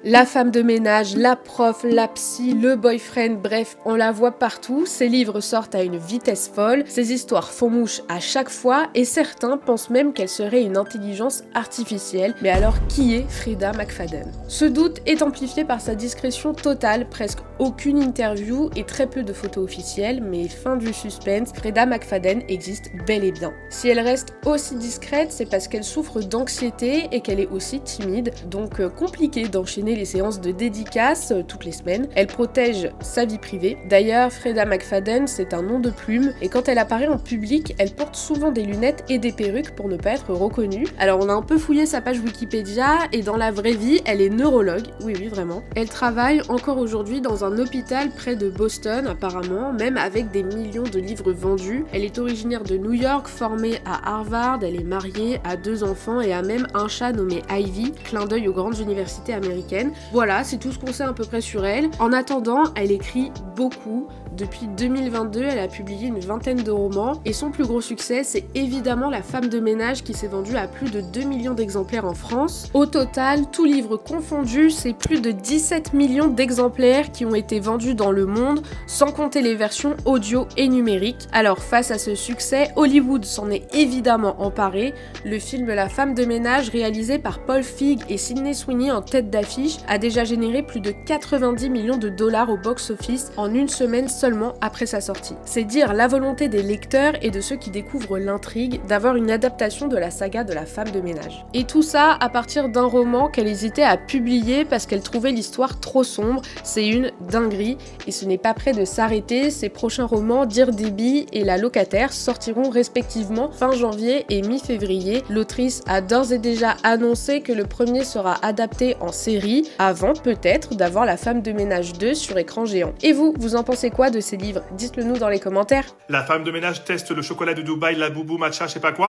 La femme de ménage, la prof, la psy, le boyfriend, bref, on la voit partout. Ses livres sortent à une vitesse folle, ses histoires font mouche à chaque fois et certains pensent même qu'elle serait une intelligence artificielle. Mais alors qui est Freida McFadden? Ce doute est amplifié par sa discrétion totale, presque aucune interview et très peu de photos officielles, mais fin du suspense, Freida McFadden existe bel et bien. Si elle reste aussi discrète, c'est parce qu'elle souffre d'anxiété et qu'elle est aussi timide, donc compliqué d'enchaîner les séances de dédicaces toutes les semaines. Elle protège sa vie privée. D'ailleurs, Freida McFadden, c'est un nom de plume et quand elle apparaît en public, elle porte souvent des lunettes et des perruques pour ne pas être reconnue. Alors on a un peu fouillé sa page Wikipédia et dans la vraie vie, elle est neurologue. Oui, vraiment. Elle travaille encore aujourd'hui dans un hôpital près de Boston apparemment, même avec des millions de livres vendus. Elle est originaire de New York, formée à Harvard, elle est mariée, a 2 enfants et a même un chat nommé Ivy, clin d'œil aux grandes universités américaines. Voilà, c'est tout ce qu'on sait à peu près sur elle. En attendant, elle écrit beaucoup. Depuis 2022, elle a publié une vingtaine de romans et son plus gros succès, c'est évidemment La femme de ménage qui s'est vendue à plus de 2 millions d'exemplaires en France. Au total, tous livres confondus, c'est plus de 17 millions d'exemplaires qui ont été vendus dans le monde, sans compter les versions audio et numériques. Alors face à ce succès, Hollywood s'en est évidemment emparé. Le film La femme de ménage, réalisé par Paul Feig et Sydney Sweeney en tête d'affiche, a déjà généré plus de 90 millions de dollars au box-office en une semaine seulement après sa sortie. C'est dire la volonté des lecteurs et de ceux qui découvrent l'intrigue d'avoir une adaptation de la saga de La femme de ménage. Et tout ça à partir d'un roman qu'elle hésitait à publier parce qu'elle trouvait l'histoire trop sombre. C'est une dinguerie et ce n'est pas près de s'arrêter. Ses prochains romans, Dear Debbie et La locataire, sortiront respectivement fin janvier et mi-février. L'autrice a d'ores et déjà annoncé que le premier sera adapté en série, avant peut-être d'avoir La femme de ménage 2 sur écran géant. Et vous en pensez quoi de ces livres? Dites-le nous dans les commentaires. La femme de ménage teste le chocolat de Dubaï, la boubou matcha, je sais pas quoi.